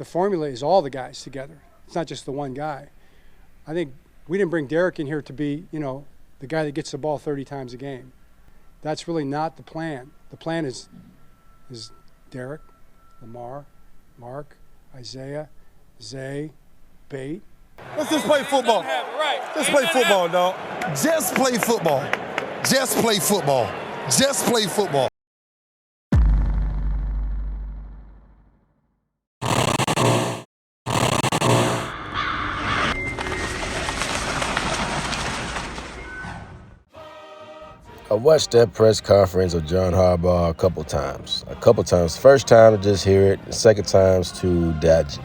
the formula is all the guys together. It's not just the one guy. I think we didn't bring Derek in here to be, the guy that gets the ball 30 times a game. That's really not the plan. The plan is Derek, Lamar, Mark, Isaiah, Zay, Bate. Let's just play football. Just play football, dog. Just play football. Just play football. Just play football. I watched that press conference of John Harbaugh a couple times. First time to just hear it, the second time to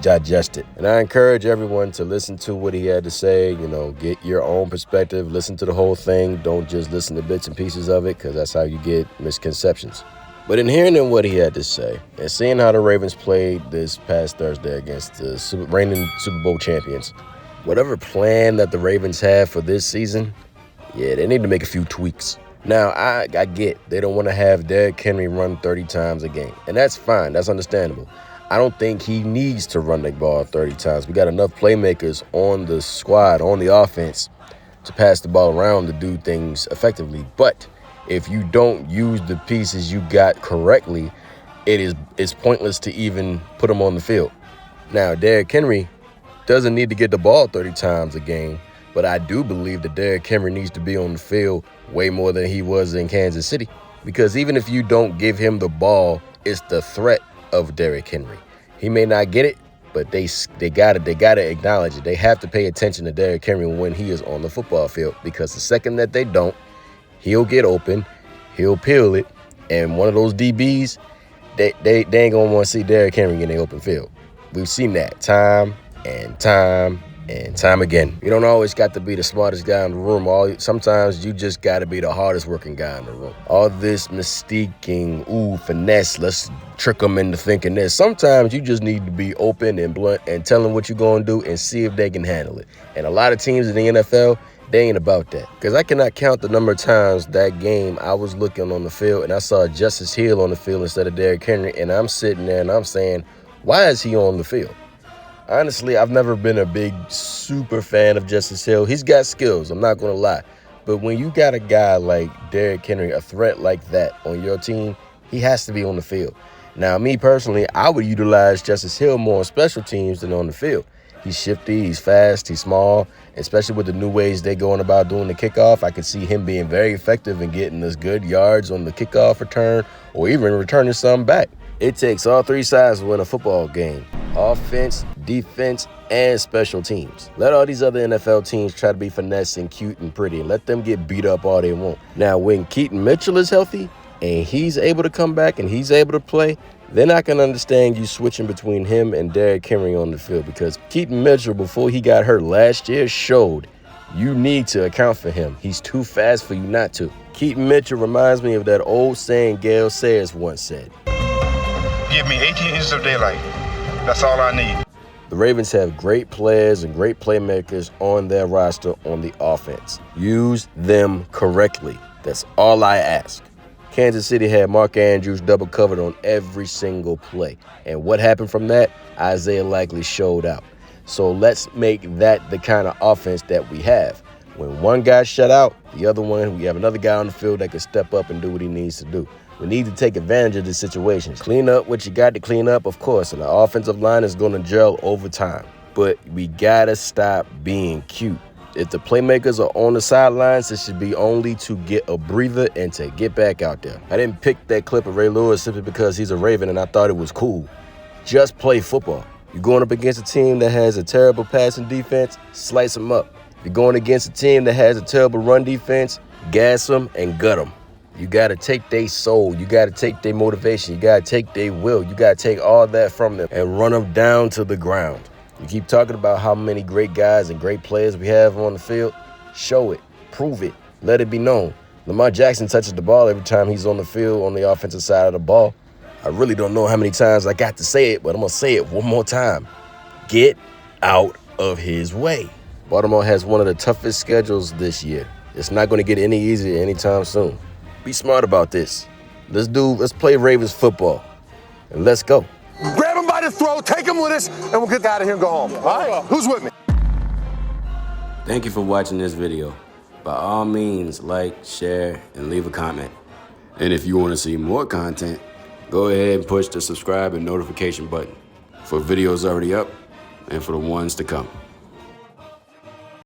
digest it. And I encourage everyone to listen to what he had to say, get your own perspective, listen to the whole thing. Don't just listen to bits and pieces of it, because that's how you get misconceptions. But in hearing what he had to say and seeing how the Ravens played this past Thursday against the reigning Super Bowl champions, whatever plan that the Ravens have for this season, they need to make a few tweaks. Now, I get they don't want to have Derrick Henry run 30 times a game, and that's fine. That's understandable. I don't think he needs to run the ball 30 times. We got enough playmakers on the squad, on the offense, to pass the ball around to do things effectively. But if you don't use the pieces you got correctly, it's pointless to even put them on the field. Now, Derrick Henry doesn't need to get the ball 30 times a game, but I do believe that Derrick Henry needs to be on the field way more than he was in Kansas City. Because even if you don't give him the ball, it's the threat of Derrick Henry. He may not get it, but they gotta acknowledge it. They have to pay attention to Derrick Henry when he is on the football field, because the second that they don't, he'll get open, he'll peel it, and one of those DBs, they ain't gonna want to see Derrick Henry in the open field. We've seen that time and time again. You don't always got to be the smartest guy in the room. Sometimes you just got to be the hardest working guy in the room. All this mystiquing, finesse, let's trick them into thinking this. Sometimes you just need to be open and blunt and tell them what you're going to do and see if they can handle it. And a lot of teams in the NFL, they ain't about that. Because I cannot count the number of times that game I was looking on the field and I saw Justice Hill on the field instead of Derrick Henry, and I'm sitting there and I'm saying, why is he on the field? Honestly, I've never been a big super fan of Justice Hill. He's got skills, I'm not going to lie. But when you got a guy like Derrick Henry, a threat like that on your team, he has to be on the field. Now, me personally, I would utilize Justice Hill more on special teams than on the field. He's shifty, he's fast, he's small, especially with the new ways they're going about doing the kickoff. I could see him being very effective in getting us good yards on the kickoff return or even returning some back. It takes all three sides to win a football game: offense, defense, and special teams. Let all these other NFL teams try to be finesse and cute and pretty, and let them get beat up all they want. Now, when Keaton Mitchell is healthy and he's able to come back and he's able to play, then I can understand you switching between him and Derrick Henry on the field, because Keaton Mitchell, before he got hurt last year, showed you need to account for him. He's too fast for you not to. Keaton Mitchell reminds me of that old saying Gale Sayers once said: give me 18 inches of daylight. That's all I need. The Ravens have great players and great playmakers on their roster on the offense. Use them correctly. That's all I ask. Kansas City had Mark Andrews double covered on every single play. And what happened from that? Isaiah likely showed out. So let's make that the kind of offense that we have. When one guy shut out, the other one, we have another guy on the field that can step up and do what he needs to do. We need to take advantage of the situations. Clean up what you got to clean up, of course, and the offensive line is going to gel over time. But we got to stop being cute. If the playmakers are on the sidelines, it should be only to get a breather and to get back out there. I didn't pick that clip of Ray Lewis simply because he's a Raven and I thought it was cool. Just play football. You're going up against a team that has a terrible passing defense, slice them up. If you're going against a team that has a terrible run defense, gas them and gut them. You got to take their soul. You got to take their motivation. You got to take their will. You got to take all that from them and run them down to the ground. You keep talking about how many great guys and great players we have on the field. Show it. Prove it. Let it be known. Lamar Jackson touches the ball every time he's on the field on the offensive side of the ball. I really don't know how many times I got to say it, but I'm going to say it one more time. Get out of his way. Baltimore has one of the toughest schedules this year. It's not going to get any easier anytime soon. Be smart about this. Let's play Ravens football, and let's go. Grab grab him by the throat, take him with us, and we'll get out of here and go home. All right? Who's with me? Thank you for watching this video. By all means, like, share, and leave a comment. And if you want to see more content, go ahead and push the subscribe and notification button for videos already up and for the ones to come.